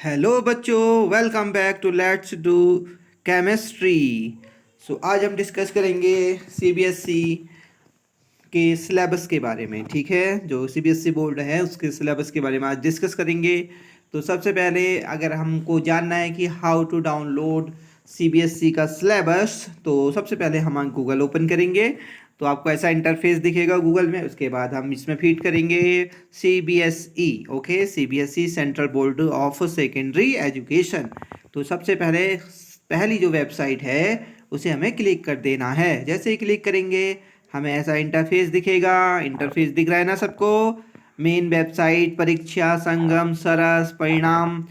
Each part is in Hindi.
हेलो बच्चों, welcome back to let's do chemistry. आज हम डिस्कस करेंगे सीबीएसई के सिलेबस के बारे में। ठीक है, जो सीबीएसई बोर्ड है उसके सिलेबस के बारे में आज डिस्कस करेंगे। तो सबसे पहले अगर हमको जानना है कि हाउ टू डाउनलोड सीबीएसई का सिलेबस, तो सबसे पहले हम गूगल ओपन करेंगे। तो आपको ऐसा इंटरफेस दिखेगा गूगल में। उसके बाद हम इसमें फीड करेंगे CBSE. Okay, CBSE central board of secondary education. तो सबसे पहले पहली जो वेबसाइट है उसे हमें क्लिक कर देना है। जैसे ही क्लिक करेंगे हमें ऐसा इंटरफेस दिखेगा। इंटरफेस दिख रहा है ना सबको। मेन वेबसाइट, परीक्षा संगम, सरस, परिणाम,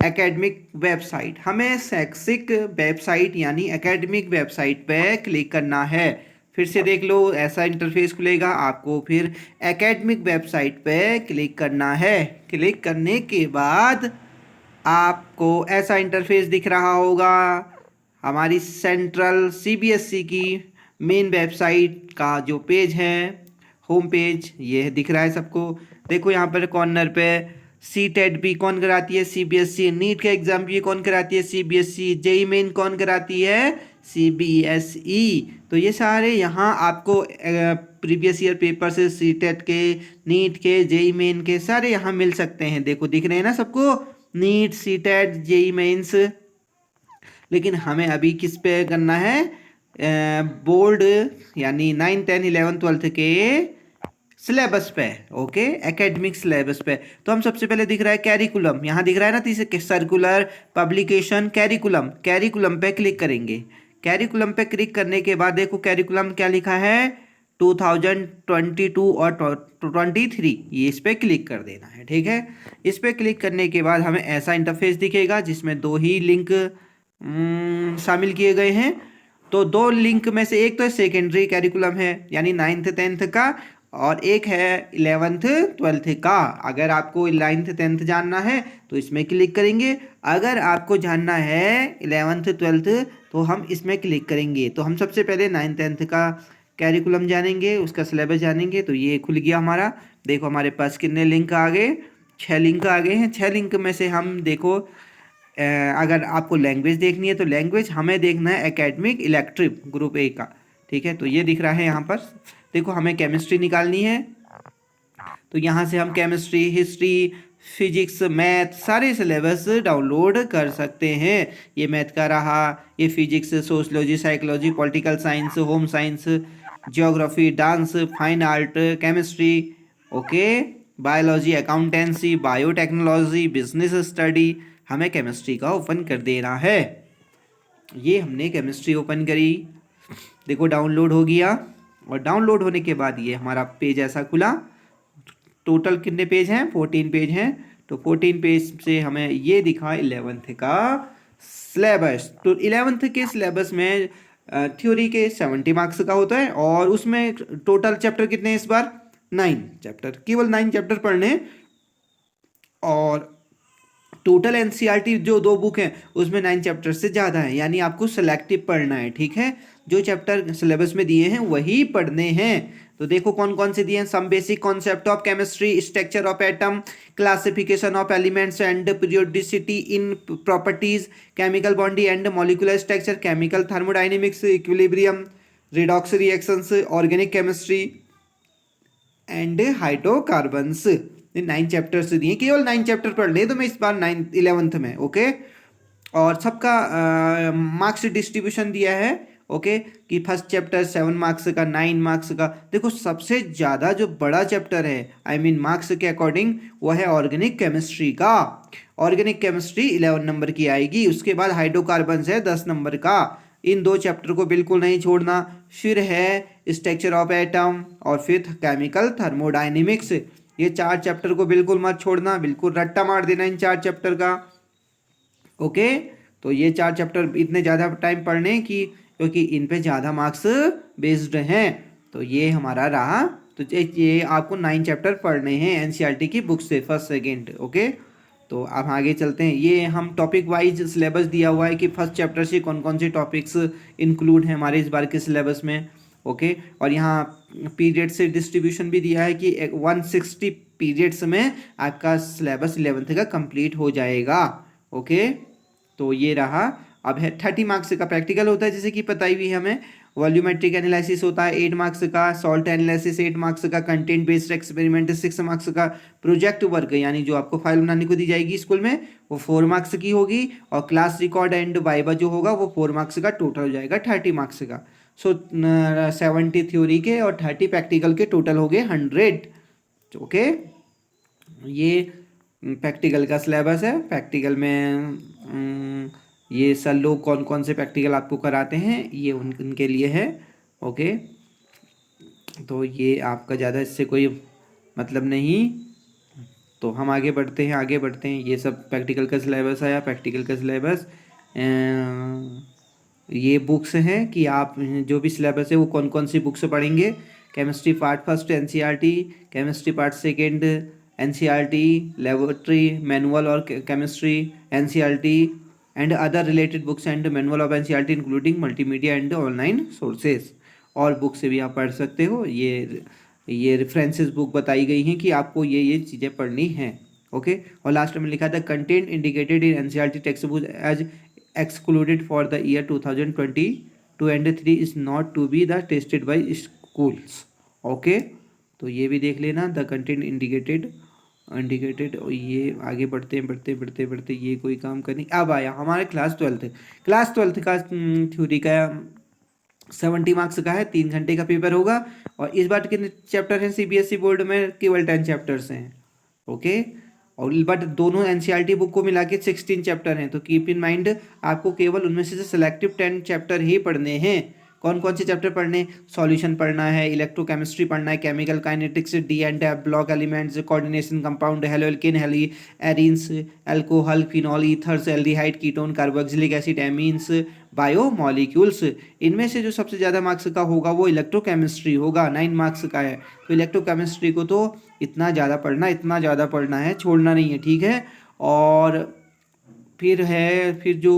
एकेडमिक वेबसाइट। हमें शैक्षिक वेबसाइट यानी एकेडमिक वेबसाइट पे क्लिक करना है। फिर से देख लो, ऐसा इंटरफेस खुलेगा। आपको फिर एकेडमिक वेबसाइट पे क्लिक करना है। क्लिक करने के बाद आपको ऐसा इंटरफेस दिख रहा होगा। हमारी सेंट्रल सीबीएसई की मेन वेबसाइट का जो पेज है, होम पेज, ये दिख रहा है सबको। देखो यहाँ पर कॉर्नर पे सी टेट भी कौन कराती है, सीबीएसई। नीट का एग्जाम भी कौन कराती है, सीबीएसई। जेई मेन कौन कराती है, सीबीएसई। तो ये सारे यहाँ आपको प्रीवियस ईयर पेपर से सी टेट के, नीट के, जेई मेन के सारे यहाँ मिल सकते हैं। देखो दिख रहे हैं ना सबको, NEET, CTET, JEE Mains. लेकिन हमें अभी किस पे करना है, बोर्ड यानी 9, 10, 11, 12 के सिलेबस पे। ओके, एकेडमिक सिलेबस पे। तो हम सबसे पहले दिख रहा है कैरिकुलम, यहाँ दिख रहा है ना तीसरे, सर्कुलर पब्लिकेशन कैरिकुलम। कैरिकुलम पे क्लिक करेंगे। कैरिकुलम पे क्लिक करने के बाद देखो कैरिकुलम क्या लिखा है, 2022 और 23, ये इस पे क्लिक कर देना है। ठीक है, इस पे क्लिक करने के बाद हमें ऐसा इंटरफेस दिखेगा जिसमें दो ही लिंक शामिल किए गए हैं। तो दो लिंक में से एक तो सेकेंडरी कैरिकुलम है यानी 9th 10th का, और एक है 11th 12th का। अगर आपको 9th 10th जानना है तो इसमें क्लिक करेंगे। अगर आपको जानना है 11th 12th तो हम इसमें क्लिक करेंगे। तो हम सबसे पहले 9th 10th का कैरिकुलम जानेंगे, उसका सिलेबस जानेंगे। तो ये खुल गया हमारा। देखो हमारे पास कितने लिंक आ गए, 6 लिंक आ गए हैं। 6 लिंक में से हम देखो, अगर आपको लैंग्वेज देखनी है तो लैंग्वेज हमें देखना है एकेडमिक इलेक्टिव ग्रुप ए का। ठीक है, तो ये दिख रहा है यहाँ पर। देखो हमें केमिस्ट्री निकालनी है, तो यहाँ से हम केमिस्ट्री, हिस्ट्री, फिजिक्स, मैथ सारे सिलेबस डाउनलोड कर सकते हैं। ये मैथ का रहा, ये physics, sociology, psychology, political science, home science, geography, dance, fine art, chemistry, okay, biology, accountancy, biotechnology, business study. हमें केमिस्ट्री का ओपन कर देना है। ये हमने केमिस्ट्री ओपन करी। देखो डाउनलोड हो गया, और डाउनलोड होने के बाद ये हमारा पेज ऐसा खुला। टोटल कितने पेज हैं, 14 पेज हैं। तो 14 पेज से हमें ये दिखा 11th का सिलेबस। तो 11th के सिलेबस में थ्योरी के 70 मार्क्स का होता है, और उसमें टोटल चैप्टर कितने हैं इस बार, 9 चैप्टर, केवल 9 चैप्टर पढ़ने हैं। और टोटल एनसीईआरटी जो 2 बुक हैं उसमें 9 चैप्टर से ज़्यादा है, यानी आपको सेलेक्टिव पढ़ना है। ठीक है, जो चैप्टर सिलेबस में दिए हैं वही पढ़ने हैं। तो देखो कौन कौन से दिए हैं, some basic concept of chemistry, structure of atom, classification of elements and periodicity in properties, chemical bonding and molecular structure, chemical thermodynamics, equilibrium, redox reactions, organic chemistry and hydrocarbons. 9 chapters दिए, केवल 9 चैप्टर पढ़ ले तो मैं इस बार 11th में। ओके, और सबका मार्क्स डिस्ट्रीब्यूशन दिया है। ओके, कि फर्स्ट चैप्टर 7 मार्क्स का, 9 मार्क्स का। देखो सबसे ज़्यादा जो बड़ा चैप्टर है, आई मीन मार्क्स के अकॉर्डिंग, वो है ऑर्गेनिक केमिस्ट्री का। ऑर्गेनिक केमिस्ट्री 11 नंबर की आएगी। उसके बाद हाइड्रोकार्बन्स है 10 नंबर का। इन 2 चैप्टर को बिल्कुल नहीं छोड़ना। फिर है स्ट्रक्चर ऑफ एटम, और फिर केमिकल थर्मोडाइनमिक्स। ये 4 चैप्टर को बिल्कुल मत छोड़ना, बिल्कुल रट्टा मार देना इन 4 चैप्टर का। ओके, तो ये 4 चैप्टर इतने ज़्यादा टाइम पढ़ने की, क्योंकि इन पे ज़्यादा मार्क्स बेस्ड हैं। तो ये हमारा रहा। तो ये आपको 9 चैप्टर पढ़ने हैं एनसीईआरटी की बुक से, फर्स्ट सेकेंड। ओके, तो अब आगे चलते हैं। ये हम टॉपिक वाइज सिलेबस दिया हुआ है कि फर्स्ट चैप्टर से कौन कौन से टॉपिक्स इंक्लूड हैं हमारे इस बार के सिलेबस में। ओके। और यहाँ पीरियड से डिस्ट्रीब्यूशन भी दिया है कि 160 पीरियड्स में आपका सिलेबस 11th का कंप्लीट हो जाएगा। ओके, तो ये रहा। अब है 30 मार्क्स का प्रैक्टिकल होता है, जैसे कि पता ही भी हमें। वॉल्यूमेट्रिक एनालिसिस होता है 8 मार्क्स का, सॉल्ट एनालिसिस 8 मार्क्स का, कंटेंट बेस्ड एक्सपेरिमेंट 6 मार्क्स का, प्रोजेक्ट वर्क यानी जो आपको फाइल बनाने को दी जाएगी स्कूल में वो 4 मार्क्स की होगी, और क्लास रिकॉर्ड एंड वाइवा जो होगा वो 4 मार्क्स का, टोटल हो जाएगा 30 मार्क्स का। सो 70 थ्योरी के और 30 प्रैक्टिकल के, टोटल हो गए 100। ओके, ये प्रैक्टिकल का सिलेबस है। प्रैक्टिकल में ये सर लोग कौन कौन से प्रैक्टिकल आपको कराते हैं ये उनके लिए है। ओके, तो ये आपका ज़्यादा इससे कोई मतलब नहीं। तो हम आगे बढ़ते हैं। ये सब प्रैक्टिकल का सिलेबस आया। प्रैक्टिकल का सिलेबस ये बुक्स हैं कि आप जो भी सिलेबस है वो कौन कौन सी बुक्स पढ़ेंगे। Chemistry part first NCERT, chemistry part second NCERT, laboratory manual और chemistry NCERT and other related books and manual of NCERT including multimedia and online sources. और बुक से भी आप पढ़ सकते हो। ये रेफरेंसेस बुक बताई गई हैं कि आपको ये चीज़ें पढ़नी हैं। ओके, और लास्ट में लिखा था content indicated in NCERT text book as excluded for the year 2022 and 3 is not to be the tested by schools। Okay, तो ये भी देख लेना द कंटेंट इंडिकेटेड। ये आगे बढ़ते ये कोई काम करनी। अब आया हमारे क्लास ट्वेल्थ का थ्योरी का 70 मार्क्स का है, 3 घंटे का पेपर होगा। और इस बार कितने चैप्टर हैं सीबीएसई बोर्ड में? केवल 10 चैप्टर्स हैं। ओके, और बट दोनों एनसीईआरटी बुक को मिला के 16 चैप्टर हैं। तो कीप इन माइंड आपको केवल उनमें से सिलेक्टिव 10 चैप्टर ही पढ़ने हैं। कौन कौन से चैप्टर पढ़ने? सॉल्यूशन पढ़ना है, इलेक्ट्रोकेमिस्ट्री पढ़ना है, chemical kinetics, d and f block elements, coordination compound, haloalkane, haloarenes, alcohol, phenol, ethers, aldehyde, ketone, carboxylic acid, amines, biomolecules. इनमें से जो सबसे ज़्यादा मार्क्स का होगा वो इलेक्ट्रोकेमिस्ट्री होगा, 9 मार्क्स का है। तो इलेक्ट्रोकेमिस्ट्री को तो इतना ज़्यादा पढ़ना है, छोड़ना नहीं है, ठीक है। और फिर जो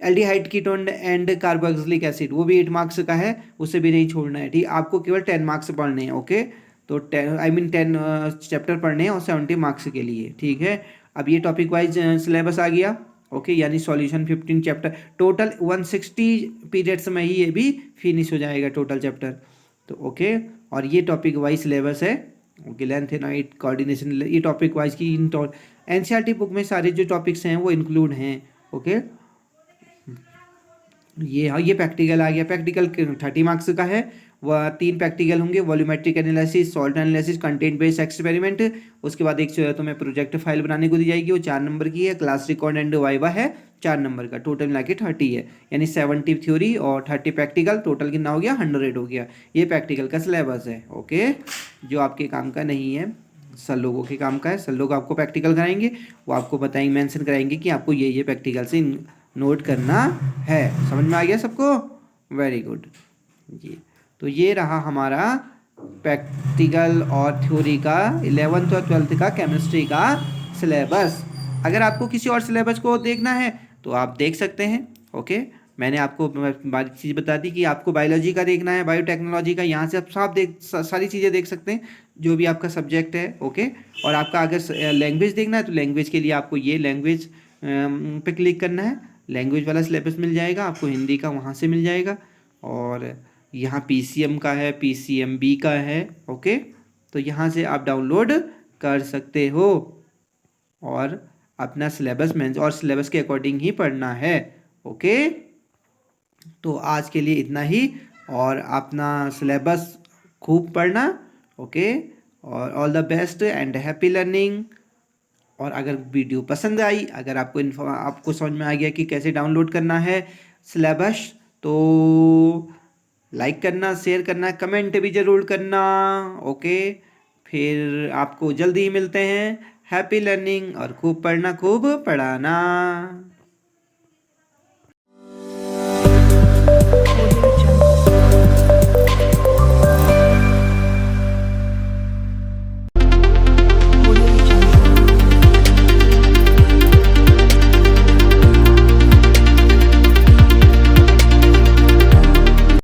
aldehyde, ketone and carboxylic acid वो भी 8 मार्क्स का है, उसे भी नहीं छोड़ना है, ठीक। आपको केवल 10 मार्क्स पढ़ने हैं। ओके, तो 10 चैप्टर पढ़ने हैं और 70 मार्क्स के लिए, ठीक है। अब ये टॉपिक वाइज सिलेबस आ गया। ओके, यानी सॉल्यूशन 15 चैप्टर, टोटल 160 पीरियड्स में ही ये भी फिनिश हो जाएगा टोटल चैप्टर। तो ओके, और ये टॉपिक वाइज सिलेबस है। ओके, लेंथ नाइट कोऑर्डिनेशन, ये टॉपिक वाइज की एनसीईआरटी बुक में सारे जो टॉपिक्स हैं वो इंक्लूड हैं। ओके, ये प्रैक्टिकल आ गया। प्रैक्टिकल 30 मार्क्स का है। वह 3 प्रैक्टिकल होंगे, volumetric analysis, salt analysis, content based experiment. उसके बाद एक तुम्हें प्रोजेक्ट फाइल बनाने को दी जाएगी, वो 4 नंबर की है। क्लास रिकॉर्ड एंड वाइवा है 4 नंबर का, टोटल मिला के 30 है। यानी 70 थ्योरी और 30 प्रैक्टिकल, टोटल कितना हो गया? 100 हो गया। ये प्रैक्टिकल का सिलेबस है। ओके, जो आपके काम का नहीं है, सर लोगों के काम का है। सर लोग आपको प्रैक्टिकल कराएंगे, वो आपको बताएंगे, मेंशन कराएंगे कि आपको ये प्रैक्टिकल से नोट करना है। समझ में आ गया सबको? वेरी गुड जी। तो ये रहा हमारा प्रैक्टिकल और थ्योरी का 11th और 12th का केमिस्ट्री का सिलेबस। अगर आपको किसी और सिलेबस को देखना है तो आप देख सकते हैं। ओके, मैंने आपको बारी चीज़ बता दी कि आपको बायोलॉजी का देखना है, बायोटेक्नोलॉजी का, यहाँ से आप सारी चीज़ें देख सकते हैं जो भी आपका सब्जेक्ट है। ओके, और आपका अगर लैंग्वेज देखना है तो लैंग्वेज के लिए आपको ये लैंग्वेज पे क्लिक करना है। लैंग्वेज वाला सिलेबस मिल जाएगा आपको, हिंदी का वहाँ से मिल जाएगा। और यहाँ पीसीएम का है, पीसीएमबी का है। ओके, तो यहाँ से आप डाउनलोड कर सकते हो और अपना सिलेबस और सिलेबस के अकॉर्डिंग ही पढ़ना है। ओके, तो आज के लिए इतना ही, और अपना सिलेबस खूब पढ़ना। ओके, और all the best and happy learning. और अगर वीडियो पसंद आई, अगर आपको समझ में आ गया कि कैसे डाउनलोड करना है सिलेबस, तो लाइक करना, शेयर करना, कमेंट भी ज़रूर करना। ओके, फिर आपको जल्दी ही मिलते हैं। हैप्पी लर्निंग, और खूब पढ़ना, खूब पढ़ाना।